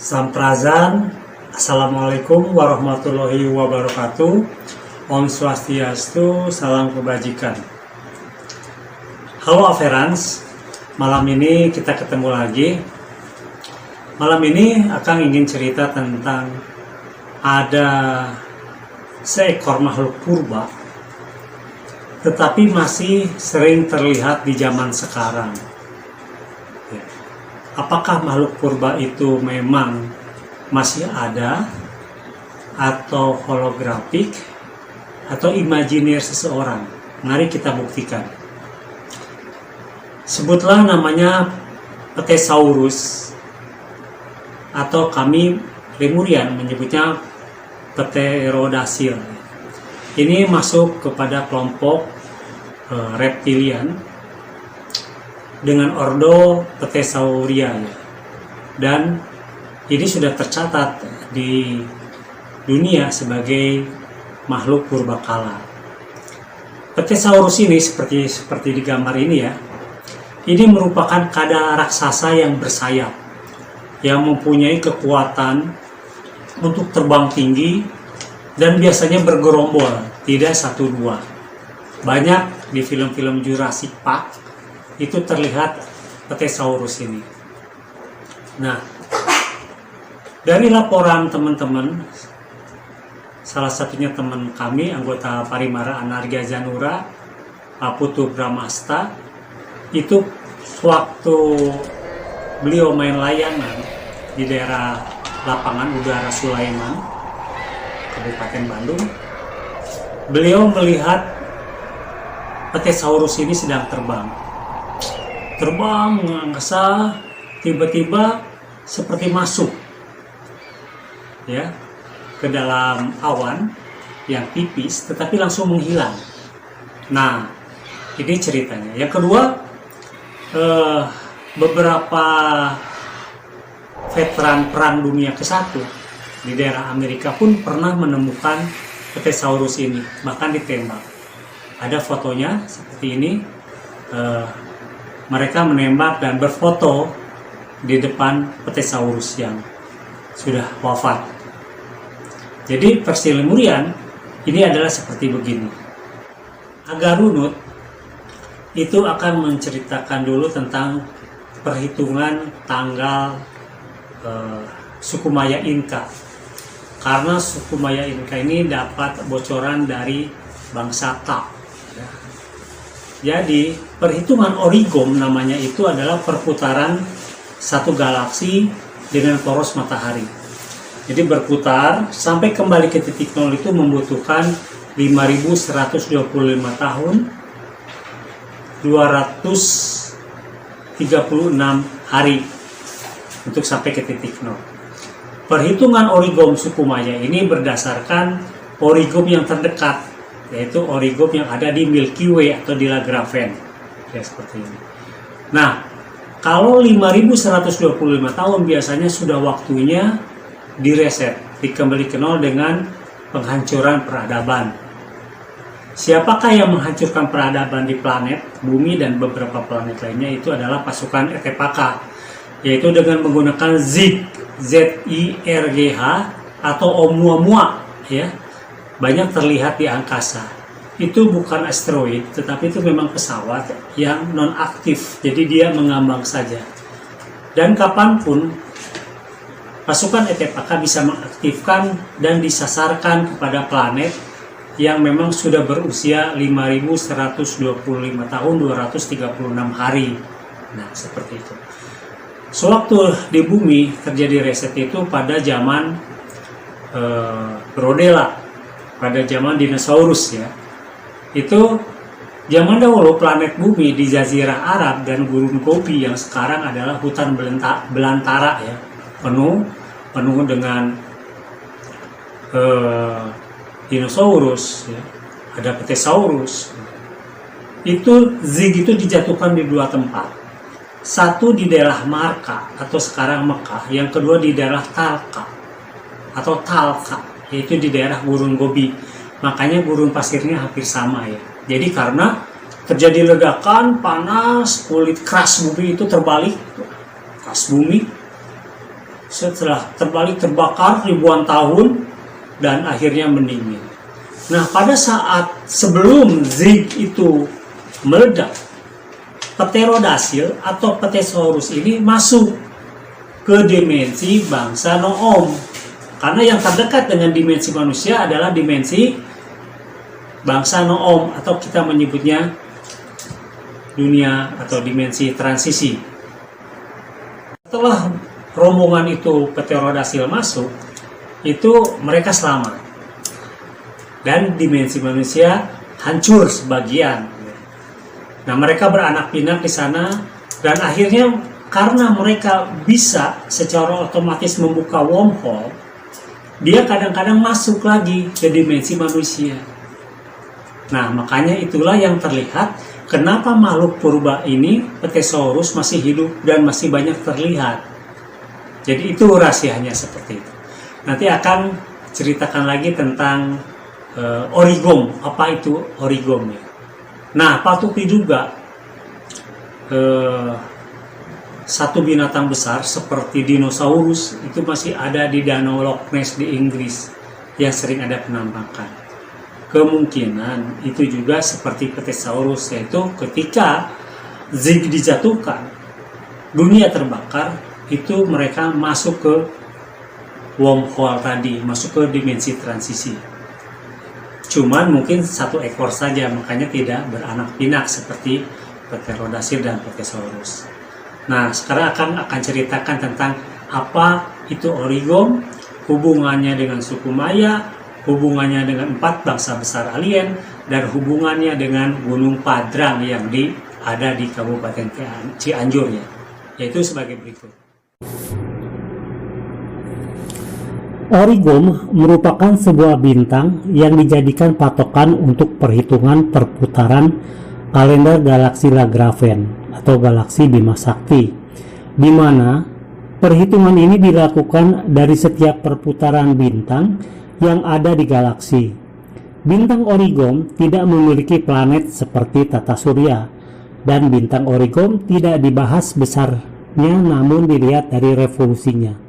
Samprazan, Assalamualaikum warahmatullahi wabarakatuh. Om Swastiastu, salam kebajikan. Halo Averans, malam ini kita ketemu lagi. Malam ini Akang ingin cerita tentang ada seekor makhluk purba, tetapi masih sering terlihat di zaman sekarang. Apakah makhluk purba itu memang masih ada, atau holografik, atau imajiner seseorang? Mari kita buktikan. Sebutlah namanya Pterosaurus, atau kami Lemurian menyebutnya Pterodasil. Ini masuk kepada kelompok reptilian dengan ordo Pterosauria, dan ini sudah tercatat di dunia sebagai makhluk purbakala. Pterosaurus ini seperti di gambar ini ya. Ini merupakan kada raksasa yang bersayap, yang mempunyai kekuatan untuk terbang tinggi dan biasanya bergerombol, tidak satu dua. Banyak di film-film Jurassic Park itu terlihat Pterosaurus ini. Nah, dari laporan teman-teman, salah satunya teman kami, anggota Parimara Anargya Janura, Pak Putu Bramasta, itu waktu beliau main layangan di daerah lapangan udara Sulaiman, Kabupaten Bandung, beliau melihat Pterosaurus ini sedang terbang mengangkasa, tiba-tiba seperti masuk ya ke dalam awan yang tipis, tetapi langsung menghilang. Nah, ini ceritanya. Yang kedua, beberapa veteran Perang Dunia ke-1 di daerah Amerika pun pernah menemukan Pterosaurus ini, bahkan ditembak. Ada fotonya seperti ini. Mereka menembak dan berfoto di depan Pterosaurus yang sudah wafat. Jadi versi Lemurian ini adalah seperti begini. Agak runut itu akan menceritakan dulu tentang perhitungan tanggal suku Maya Inca. Karena suku Maya Inca ini dapat bocoran dari bangsa Ta. Jadi perhitungan origom namanya itu adalah perputaran satu galaksi dengan poros matahari. Jadi berputar sampai kembali ke titik nol itu membutuhkan 5125 tahun, 236 hari untuk sampai ke titik nol. Perhitungan origom suku Maya ini berdasarkan origom yang terdekat, yaitu origom yang ada di Milky Way atau di La Graven, ya seperti ini. Nah, kalau 5125 tahun biasanya sudah waktunya direset, dikembali ke nol dengan penghancuran peradaban. Siapakah yang menghancurkan peradaban di planet Bumi dan beberapa planet lainnya? Itu adalah pasukan Etepaka, yaitu dengan menggunakan ZIRGH atau Oumuamua, ya. Banyak terlihat di angkasa. Itu bukan asteroid, tetapi itu memang pesawat yang non-aktif, jadi dia mengambang saja. Dan kapanpun pasukan Etepaka bisa mengaktifkan dan disasarkan kepada planet yang memang sudah berusia 5125 tahun 236 hari. Nah, seperti itu. Sewaktu di bumi terjadi reset itu pada zaman Brodela, pada zaman dinosaurus ya. Itu zaman dahulu planet bumi di Jazirah Arab dan Gurun Gobi yang sekarang adalah hutan belantara ya, penuh dengan dinosaurus ya. Ada Pterosaurus. Itu Zig itu dijatuhkan di dua tempat. Satu di daerah Marka atau sekarang Mekah, yang kedua di daerah Talka atau Talka, yaitu di daerah Gurun Gobi. Makanya gurun pasirnya hampir sama ya. Jadi karena terjadi ledakan panas, kulit keras bumi itu terbalik, keras bumi, setelah terbakar ribuan tahun dan akhirnya mendingin. Nah, pada saat sebelum zig itu meledak, Pterodasil atau Pterosaurus ini masuk ke dimensi bangsa Noom. Karena yang terdekat dengan dimensi manusia adalah dimensi bangsa Noom, atau kita menyebutnya dunia atau dimensi transisi. Setelah rombongan itu Pterodasil masuk, itu mereka selamat. Dan dimensi manusia hancur sebagian. Nah, mereka beranak pinak di sana, dan akhirnya karena mereka bisa secara otomatis membuka wormhole, dia kadang-kadang masuk lagi ke dimensi manusia. Nah, makanya itulah yang terlihat kenapa makhluk purba ini, Pterosaurus, masih hidup dan masih banyak terlihat. Jadi itu rahasianya seperti itu. Nanti akan ceritakan lagi tentang origom. Apa itu origom ya? Nah, patut diduga satu binatang besar seperti dinosaurus itu masih ada di Danau Loch Ness di Inggris yang sering ada penampakan. Kemungkinan itu juga seperti Pterosaurus, yaitu ketika zig dijatuhkan, dunia terbakar, itu mereka masuk ke wormhole tadi, masuk ke dimensi transisi. Cuman mungkin satu ekor saja, makanya tidak beranak pinak seperti Pterodasil dan Pterosaurus. Nah, sekarang akan ceritakan tentang apa itu origom, hubungannya dengan suku Maya, hubungannya dengan 4 bangsa besar alien, dan hubungannya dengan Gunung Padrang yang ada di Kabupaten Cianjur ya, yaitu sebagai berikut. Origom merupakan sebuah bintang yang dijadikan patokan untuk perhitungan perputaran kalender galaksi Lagrange atau galaksi Bima Sakti, di mana perhitungan ini dilakukan dari setiap perputaran bintang yang ada di galaksi. Bintang Origom tidak memiliki planet seperti tata surya, dan bintang Origom tidak dibahas besarnya namun dilihat dari revolusinya.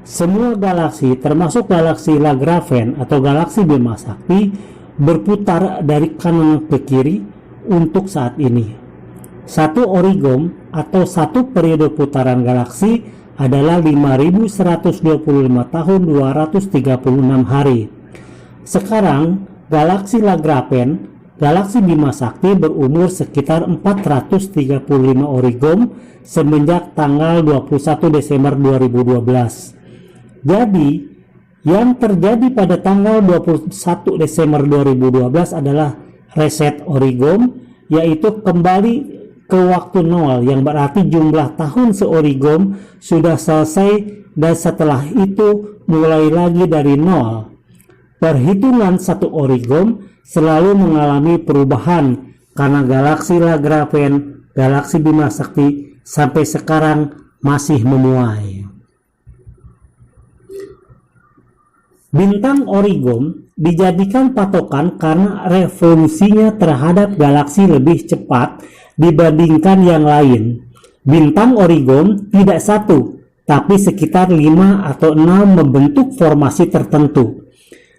Semua galaksi, termasuk galaksi Lagrange atau galaksi Bima Sakti, berputar dari kanan ke kiri untuk saat ini. Satu origom atau satu periode putaran galaksi adalah 5125 tahun 236 hari. Sekarang galaksi Lagrange, galaksi Bima Sakti berumur sekitar 435 origom semenjak tanggal 21 Desember 2012. Jadi, yang terjadi pada tanggal 21 Desember 2012 adalah reset origom, yaitu kembali ke waktu nol, yang berarti jumlah tahun seorigom sudah selesai dan setelah itu mulai lagi dari nol. Perhitungan satu origom selalu mengalami perubahan karena galaksi Lagrange, galaksi Bima Sakti sampai sekarang masih memuai. Bintang origom dijadikan patokan karena revolusinya terhadap galaksi lebih cepat dibandingkan yang lain. Bintang origom tidak satu, tapi sekitar 5 atau 6 membentuk formasi tertentu.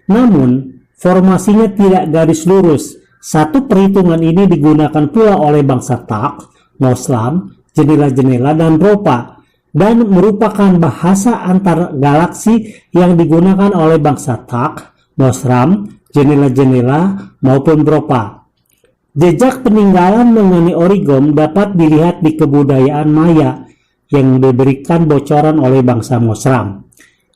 Namun, formasinya tidak garis lurus. Satu perhitungan ini digunakan pula oleh bangsa Tak, Noslam, jendela-jendela, dan Ropa, dan merupakan bahasa antar galaksi yang digunakan oleh bangsa Tak, Nosram, jendela-jendela, maupun Ropa. Jejak peninggalan mengenai origom dapat dilihat di kebudayaan Maya yang diberikan bocoran oleh bangsa Nosram.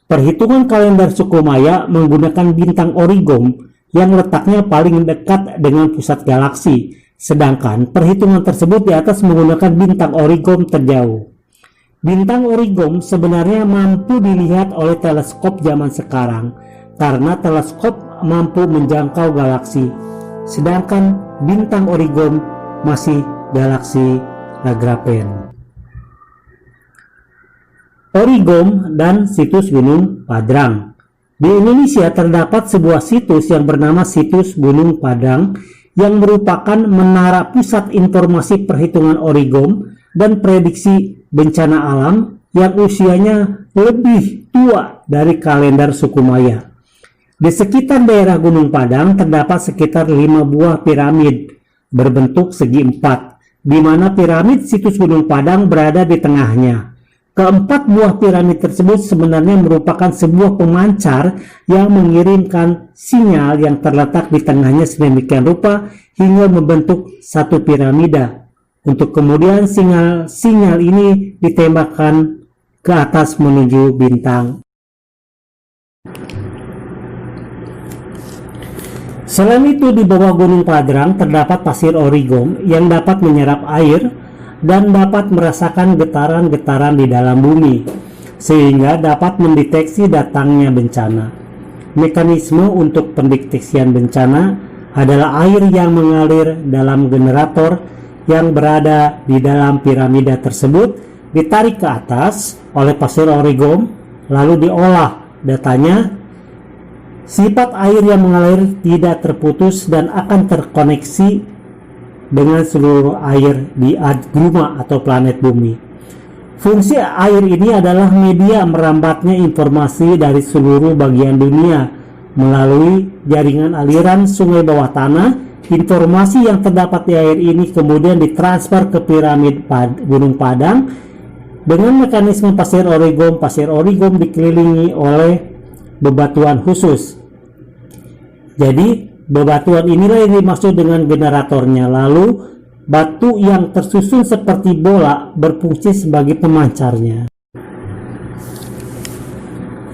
Perhitungan kalender suku Maya menggunakan bintang origom yang letaknya paling dekat dengan pusat galaksi, sedangkan perhitungan tersebut di atas menggunakan bintang origom terjauh. Bintang origom sebenarnya mampu dilihat oleh teleskop zaman sekarang karena teleskop mampu menjangkau galaksi, sedangkan bintang origom masih galaksi Lagrange. Origom dan situs Gunung Padrang. Di Indonesia terdapat sebuah situs yang bernama Situs Gunung Padrang yang merupakan menara pusat informasi perhitungan origom dan prediksi bencana alam yang usianya lebih tua dari kalender suku Maya. Di sekitar daerah Gunung Padang terdapat sekitar 5 buah piramid berbentuk segi empat, di mana piramid situs Gunung Padang berada di tengahnya. Keempat buah piramid tersebut sebenarnya merupakan sebuah pemancar yang mengirimkan sinyal yang terletak di tengahnya sedemikian rupa hingga membentuk satu piramida. Untuk kemudian sinyal ini ditembakkan ke atas menuju bintang. Selain itu, di bawah Gunung Padang terdapat pasir origom yang dapat menyerap air dan dapat merasakan getaran-getaran di dalam bumi, sehingga dapat mendeteksi datangnya bencana. Mekanisme untuk pendeteksian bencana adalah air yang mengalir dalam generator yang berada di dalam piramida tersebut, ditarik ke atas oleh pasir origom, lalu diolah datanya. Sifat air yang mengalir tidak terputus dan akan terkoneksi dengan seluruh air di Agruma atau planet bumi. Fungsi air ini adalah media merambatnya informasi dari seluruh bagian dunia melalui jaringan aliran sungai bawah tanah. Informasi yang terdapat di air ini kemudian ditransfer ke piramid Gunung Padang dengan mekanisme pasir origom. Pasir origom dikelilingi oleh bebatuan khusus. Jadi bebatuan inilah yang dimaksud dengan generatornya. Lalu batu yang tersusun seperti bola berfungsi sebagai pemancarnya.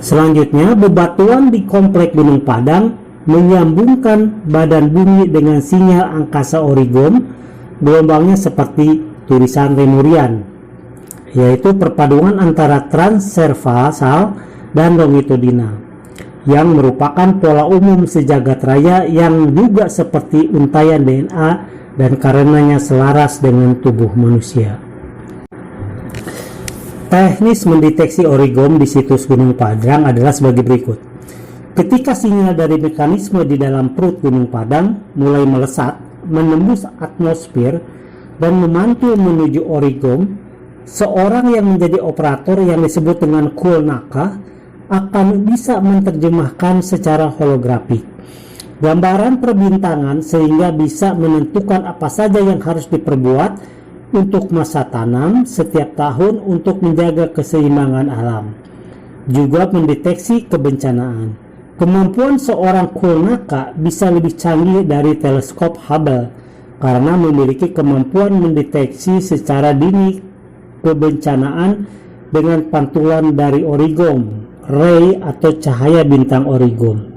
Selanjutnya, bebatuan di komplek Gunung Padang menyambungkan badan bumi dengan sinyal angkasa origom. Gelombangnya seperti tulisan Lemurian, yaitu perpaduan antara transversal dan longitudinal, yang merupakan pola umum sejagat raya yang juga seperti untaian DNA dan karenanya selaras dengan tubuh manusia. Teknis mendeteksi origom di situs Gunung Padang adalah sebagai berikut. Ketika sinyal dari mekanisme di dalam perut Gunung Padang mulai melesat, menembus atmosfer dan memantul menuju origom, seorang yang menjadi operator yang disebut dengan Kulnaka akan bisa menerjemahkan secara holografik gambaran perbintangan sehingga bisa menentukan apa saja yang harus diperbuat untuk masa tanam setiap tahun untuk menjaga keseimbangan alam, juga mendeteksi kebencanaan. Kemampuan seorang Kulnaka bisa lebih canggih dari teleskop Hubble karena memiliki kemampuan mendeteksi secara dini kebencanaan dengan pantulan dari origom, ray atau cahaya bintang origom,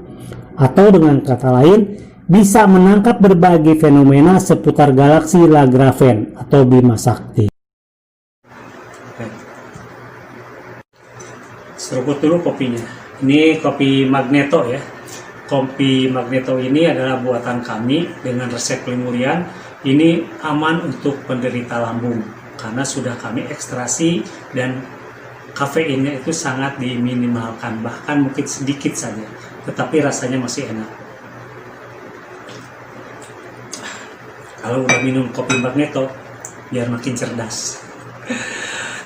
atau dengan kata lain bisa menangkap berbagai fenomena seputar galaksi Lagrange atau Bima Sakti. Seruput dulu kopinya. Ini kopi Magneto ya. Kopi Magneto ini adalah buatan kami dengan resep Lemurian. Ini aman untuk penderita lambung karena sudah kami ekstraksi dan kafeinnya itu sangat diminimalkan, bahkan mungkin sedikit saja, tetapi rasanya masih enak. Kalau udah minum kopi Magneto, biar makin cerdas.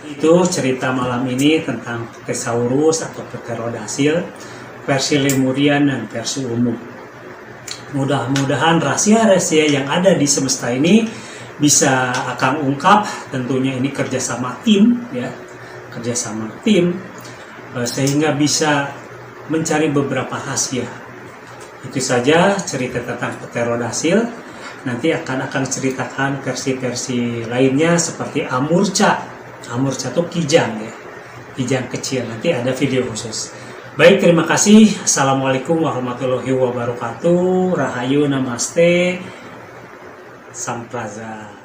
Itu cerita malam ini tentang Thesaurus atau Pterodasil, versi Lemurian dan versi umum. Mudah-mudahan rahasia-rahasia yang ada di semesta ini bisa Akang ungkap. Tentunya ini kerjasama tim ya. Kerjasama tim sehingga bisa mencari beberapa rahasia. Itu saja cerita tentang Pterodasil. Nanti akan ceritakan versi-versi lainnya seperti Amurca. Amurca itu kijang ya, kijang kecil. Nanti ada video khusus. Baik, terima kasih. Assalamualaikum warahmatullahi wabarakatuh. Rahayu, namaste, sampraza.